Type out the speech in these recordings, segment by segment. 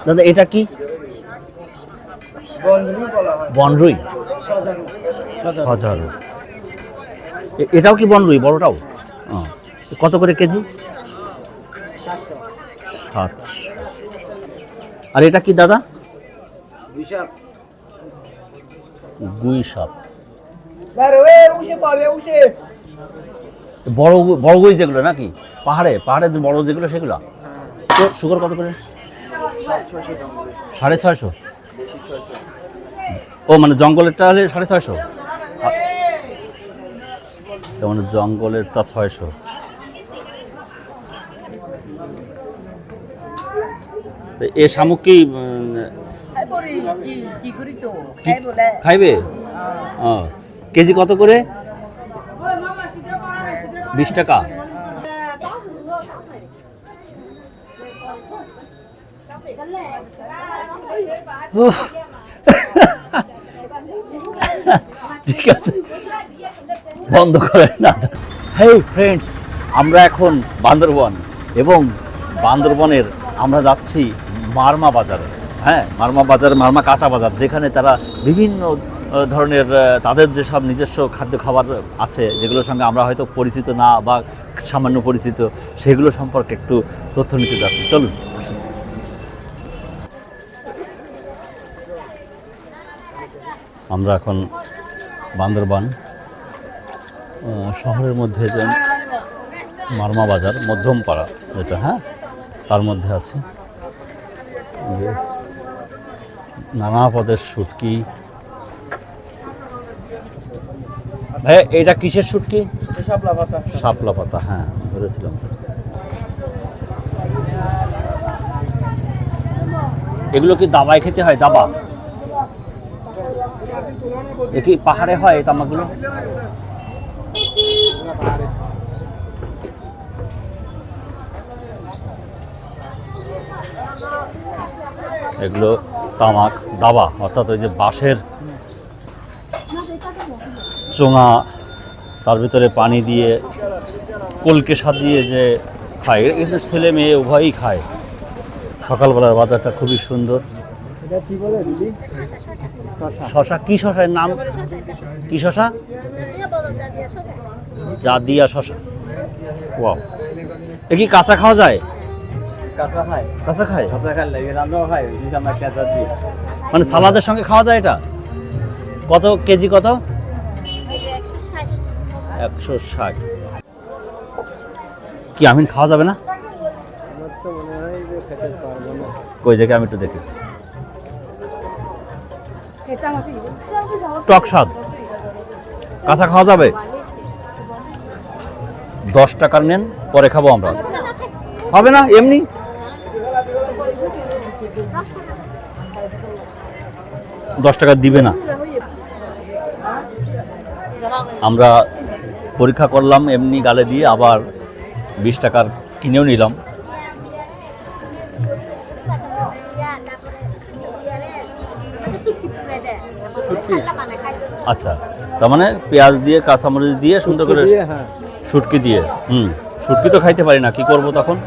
দাদা এটা কি? বনরুই। সজারু। এটাও কি বনরুই বড়টাও? কত করে কেজি? 700। আর এটা কি দাদা? গুই সাপ। বড় বড় গুই যেগুলো নাকি পাহাড়ে পাহাড়ে যে বড় যেগুলো সেগুলো? তো শুকর কত করে? 650। ও মানে জঙ্গলেরটা হলে 650, তার মানে জঙ্গলেরটা 600। এ শামুক কি খাইবে? কেজি কত করে? 20 টাকা। ঠিক আছে, বন্ধ করে না। হেই ফ্রেন্ডস, আমরা এখন বান্দরবন এবং বান্দরবনের আমরা যাচ্ছি মারমা বাজারে। হ্যাঁ, মারমা বাজার, মারমা কাঁচা বাজার, যেখানে তারা বিভিন্ন ধরনের তাদের যেসব নিজস্ব খাদ্য খাবার আছে যেগুলোর সঙ্গে আমরা হয়তো পরিচিত না বা সামান্য পরিচিত, সেগুলো সম্পর্কে একটু তথ্য নিতে যাচ্ছি। চলুন। আমরা এখন বান্দরবান শহরের মধ্যে যে মারমা বাজার মধ্যমপাড়া যেটা, হ্যাঁ, তার মধ্যে আছে নানা পদের শুটকি। ভাই এটা কিসের শুটকি? শাপলা পাতা। শাপলা পাতা, হ্যাঁ ধরেছিলাম। এগুলো কি দাবায় খেতে হয়? দাবা এ কি পাহাড়ে হয় এই তামাকগুলো? এগুলো তামাক দাবা, অর্থাৎ ওই যে বাঁশের চোঙা, তার ভিতরে পানি দিয়ে কলকে সাজিয়ে যে খায়, কিন্তু ছেলে মেয়ে উভয়ই খায়। সকালবেলার বাজারটা খুবই সুন্দর। শশা কি? শশার নাম কি? শশা জাদিয়া শশা। ওয়াও, এ কি কাঁচা খাওয়া যায়? কাঁচা খায়, মানে সালাদের সঙ্গে খাওয়া যায় এটা? কত কেজি? কত? 160। কি আমিন খাওয়া যাবে না? কই দেখে, আমি একটু দেখি। টক স্বাদ, কাঁচা খাওয়া যাবে? 10 টাকার নেন, পরে খাবো আমরা। হবে না এমনি? $10 দিবে না? আমরা পরীক্ষা করলাম এমনি গালে দিয়ে, আবার 20 টাকার কিনেও নিলাম। আচ্ছা, তার মানে পেঁয়াজ দিয়ে কাঁচামরিচ দিয়ে সুন্দর করে শুটকি দিয়ে। শুটকি তো খাইতে পারি না, কি করব তখন?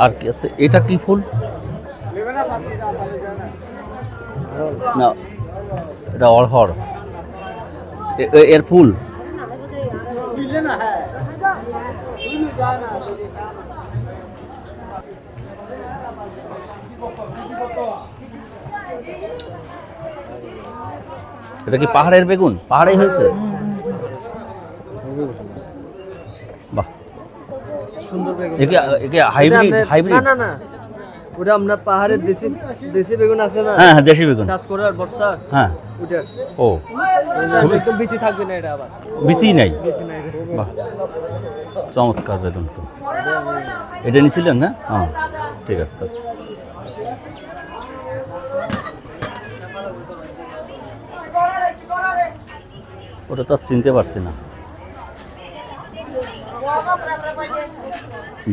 আর কি আছে? এটা কি ফুল? না, এটা অড়হর। এর ফুল? এটা কি পাহাড়ের বেগুন? পাহাড়ে হয়েছে? বাহ, সুন্দর বেগুন। একে হাইব্রিড? হাইব্রিড না, না, ওটা আমরা পাহাড়ের দেশি বেগুন আছে না? হ্যাঁ, দেশি বেগুন চাষ করে আর বর্ষা। হ্যাঁ, ওটা। ও, একদম বিচি থাকবে না এটা? আবার বিচি নাই? বাহ, চমৎকার বেগুন তো। এটা নিছিলেন না? হ্যাঁ, ঠিক আছে। ওটা তো চিনতে পারছি না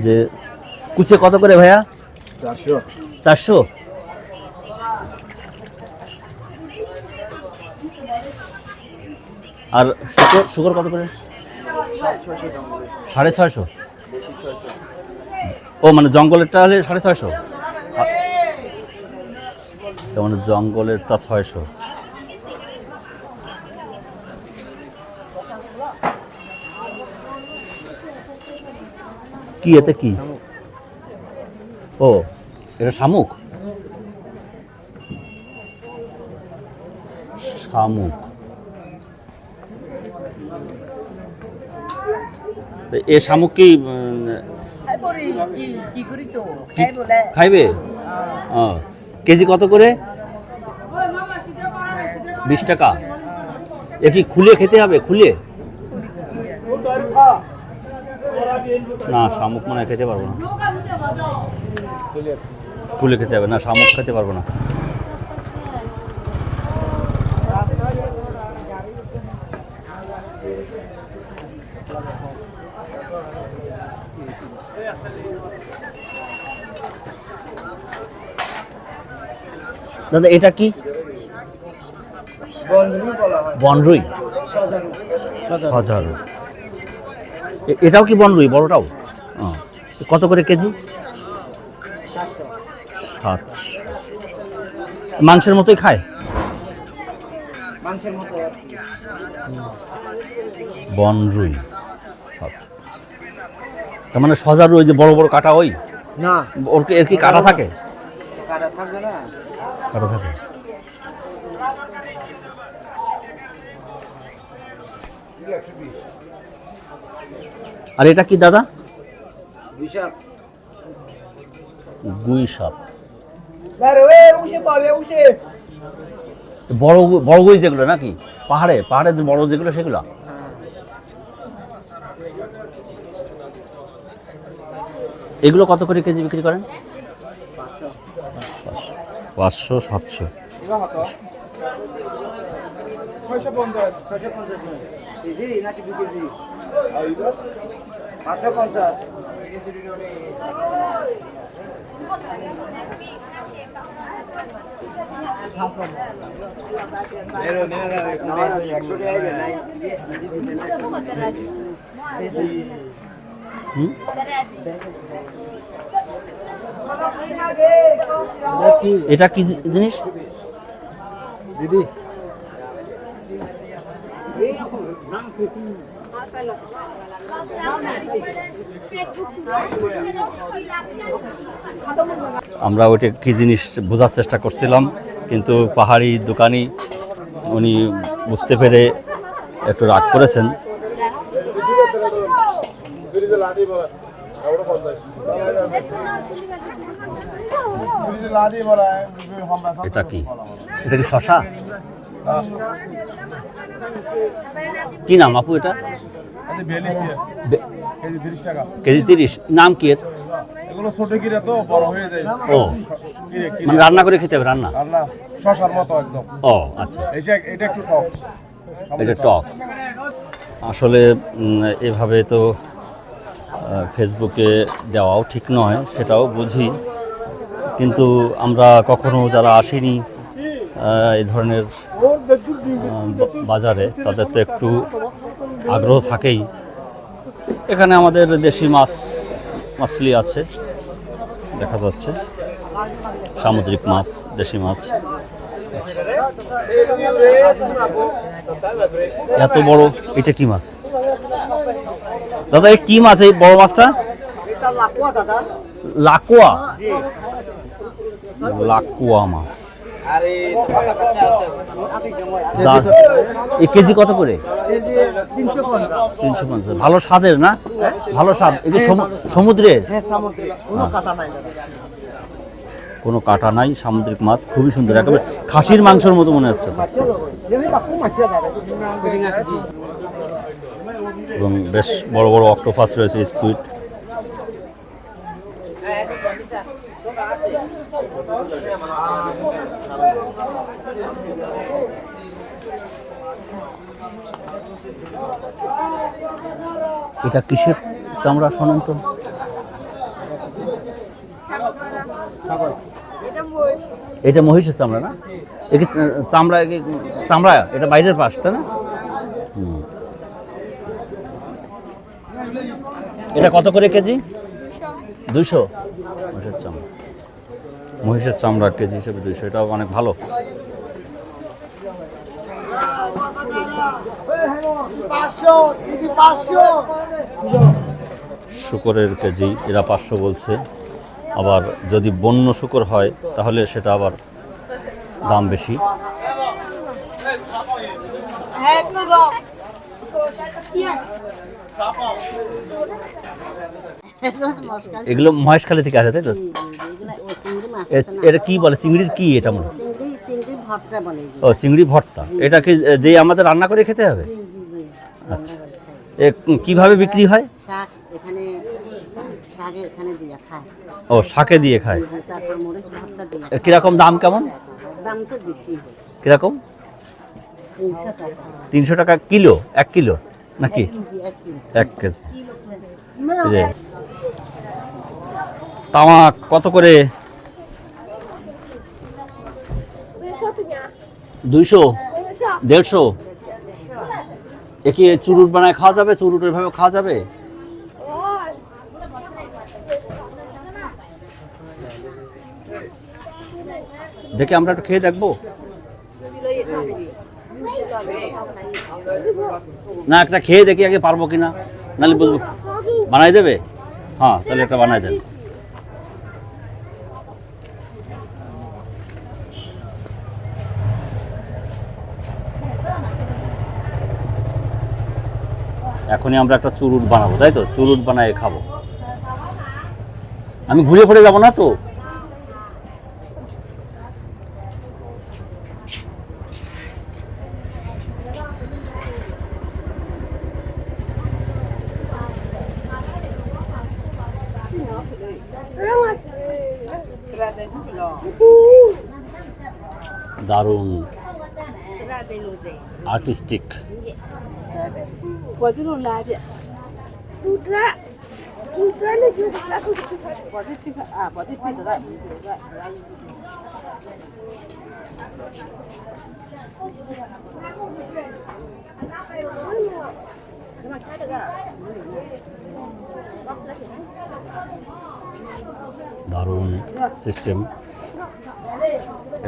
যে কুচে কত করে ভাইয়া? 400। আর শুকর কত করে? 650। ও মানে জঙ্গলেরটা হলে 650, তার মানে জঙ্গলেরটা 600। কি এতে কি? ও এটা শামুক, শামুক। এ শামুক কি খাইবে? কেজি কত করে? 20 টাকা। এ কি খুলে খেতে হবে? খুলে না, শামুক মনে হয় খেতে পারবো না। খুলে খেতে হবে না, শামুক খেতে পারবো না। দাদা এটা কি? বনরুই, সজারু। এটাও কি বনরুই বড়টাও? কত করে কেজি? 700। মাংসের মতোই খায়? বনরুই 700। তার মানে সজারু ওই যে বড় বড় কাটা, ওই না ওর কি এর কি কাটা থাকে? কাটা থাকে না, কাটা থাকে। আর এটা কি দাদা? গুই সাপ। বড় বড় গুই যেগুলো নাকি পাহাড়ে, পাহাড়ে যে বড় যেগুলো সেগুলো? এগুলো কত করে কেজি বিক্রি করেন? 500, 700। এটা কি জিনিস দিদি? আমরা ওইটা কি জিনিস বোঝার চেষ্টা করছিলাম, কিন্তু পাহাড়ি দোকানি উনি বুঝতে পেরে একটু রাগ করেছেন। এটা কি? এটা কি শশা? কি নাম আপু এটা? কেজি 30। নাম কি এর? ও মানে রান্না করে খেতে হবে? রান্না শশার মতো একদম। ও আচ্ছা, এটা একটু টক। এটা টক। আসলে এভাবে তো ফেসবুকে দেওয়াও ঠিক নয়, সেটাও বুঝি, কিন্তু আমরা কখনো যারা আসিনি এই ধরনের বাজারে, তাদের তো একটু আগ্রহ থাকেই। এখানে আমাদের দেশি মাছলি আছে দেখা যাচ্ছে, সামুদ্রিক মাছ, দেশি মাছ। এত বড়, এটা কি মাছ দাদা? এই কি মাছ এই বড় মাছটা? লাকুয়া, লাকুয়া মাছ। এই কেজি কত করে? 350। ভালো স্বাদের না? ভালো স্বাদ। এটা সমুদ্রের? কোনো কাটা নাই, সামুদ্রিক মাছ, খুবই সুন্দর, একেবারে খাসির মাংসের মতো মনে হচ্ছে। এবং বেশ বড় বড় অক্টোপাস রয়েছে, স্কুইড। এটা কিসের চামড়া শোনেন তো? এটা মহিষের চামড়া না? একে চামড়া, চামড়া এটা বাইরের পাশ, তাই না? এটা কত করে কেজি? 200 মহিষের চামড়া, মহিষের চামড়া কেজি হিসেবে 200, এটাও অনেক ভালো। শুকরের কেজি এরা 500 বলছে, আবার যদি বন্য শুকর হয় তাহলে সেটা আবার দাম বেশি। এগুলো মহেশখালী থেকে আসে, তাই তো? এটা কি বলে, চিংড়ির কি এটা মনে? ও চিংড়ি ভর্তা, এটা কি যে আমাদের রান্না করে খেতে হবে? আচ্ছা, কিভাবে বিক্রি হয়? ও শাকে দিয়ে খায়। কিরকম দাম, কেমন কিরকম? 300 টাকা কিলো, 1 কিলো নাকি 1 কেজি? তামাক কত করে? 200, 150। একে চুরুট বানায় খাওয়া যাবে? চুরুটের ভাবে খাওয়া যাবে? দেখে আমরা একটু খেয়ে দেখবো না, একটা খেয়ে দেখি আগে পারবো কিনা, নাহলে বুঝবো। বানাই দেবে? হ্যাঁ, তাহলে একটা বানাই দেন। এখনই আমরা একটা চুরুট বানাবো, তাই তো? চুরুট বানায় খাবো। আমি ঘুরে পড়ে যাবো না তো? দারুণ আর্টিস্টিক। দারুণ সিস্টেম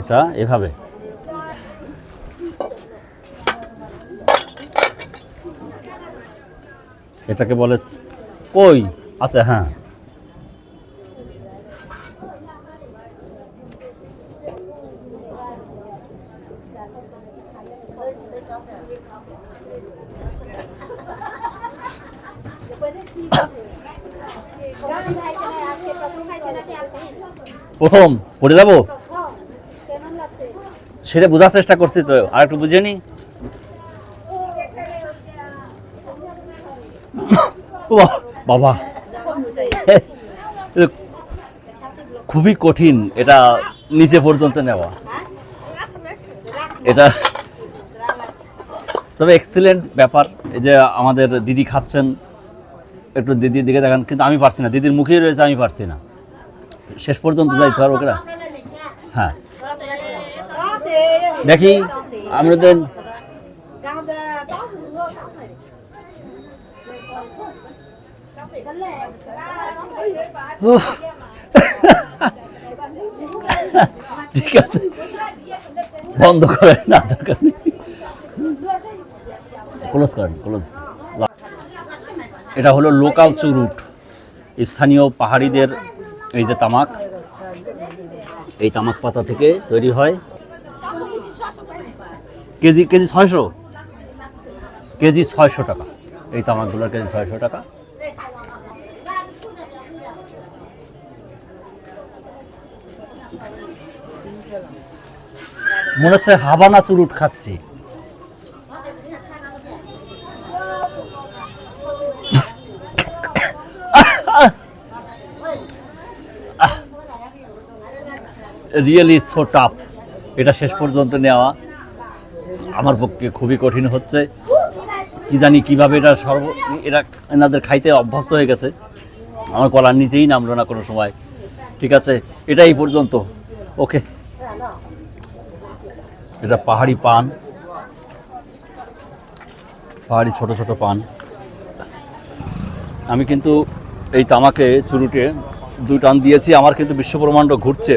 এটা। এভাবে এটাকে বলে কই? আচ্ছা, হ্যাঁ। প্রথম পড়ে যাবো সেটা বোঝার চেষ্টা করছি তো, আর একটু বুঝে নি। বাবা, খুবই কঠিন এটা নিচে পর্যন্ত নেওয়া। এটা তবে এক্সিলেন্ট ব্যাপার। এই যে আমাদের দিদি খাচ্ছেন, একটু দিদির দিকে দেখান। কিন্তু আমি পারছি না, দিদির মুখেই রয়েছে, আমি পারছি না। শেষ পর্যন্ত যাইতে পারবো কিনা? হ্যাঁ, দেখি আমাদের ঠিক আছে, বন্ধ করেন না, দরকার নেই। ক্লোজ করেন, ক্লোজ। এটা হলো লোকাল চুরুট, স্থানীয় পাহাড়িদের এই যে তামাক, এই তামাক পাতা থেকে তৈরি হয়। কেজি 600, কেজি 600 টাকা। এই তামাকগুলোর কেজি 600 টাকা। মনে হচ্ছে হাবানা চুরুট খাচ্ছি। Really so tough. এটা শেষ পর্যন্ত নেওয়া আমার পক্ষে খুবই কঠিন হচ্ছে। কি জানি কিভাবে এটা এনাদের খাইতে অভ্যস্ত হয়ে গেছে, আমার গলার নিচেই নামলো না কোনো সময়। ঠিক আছে, এটাই পর্যন্ত। ওকে, এটা পাহাড়ি পান, পাহাড়ি ছোট ছোট পান। আমি কিন্তু এই তামাকে চুরুটে 2 টান দিয়েছি, আমার কিন্তু বিশ্বব্রহ্মাণ্ড ঘুরছে।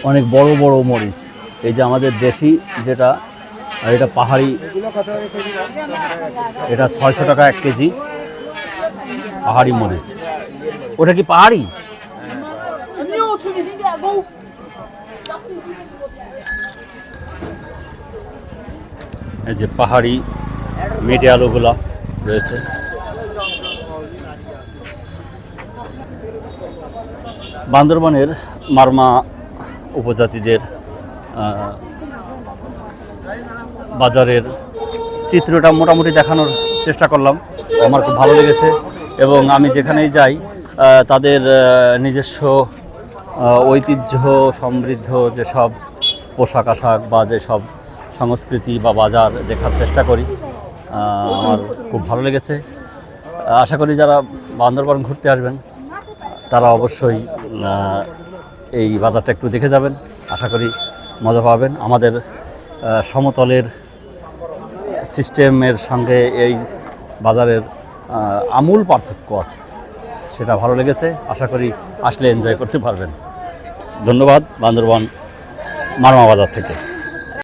অনেক বড় বড় মরিচ, এই যে আমাদের দেশি যেটা, আর এটা পাহাড়ি, এটা 600 টাকা 1 কেজি পাহাড়ি মরিচ। ওটা কি পাহাড়ি? এই যে পাহাড়ি মেটে আলুগুলা রয়েছে। বান্দরবানের মারমা উপজাতিদের বাজারের চিত্রটা মোটামুটি দেখানোর চেষ্টা করলাম। আমার খুব ভালো লেগেছে এবং আমি যেখানেই যাই তাদের নিজস্ব ঐতিহ্য সমৃদ্ধ যেসব পোশাক আশাক বা যেসব সংস্কৃতি বা বাজার দেখার চেষ্টা করি। আমার খুব ভালো লেগেছে। আশা করি যারা বান্দরবান ঘুরতে আসবেন তারা অবশ্যই এই বাজারটা একটু দেখে যাবেন, আশা করি মজা পাবেন। আমাদের সমতলের সিস্টেমের সঙ্গে এই বাজারের আমূল পার্থক্য আছে, সেটা ভালো লেগেছে। আশা করি আসলে এনজয় করতে পারবেন। ধন্যবাদ বান্দরবান মারমা বাজার থেকে।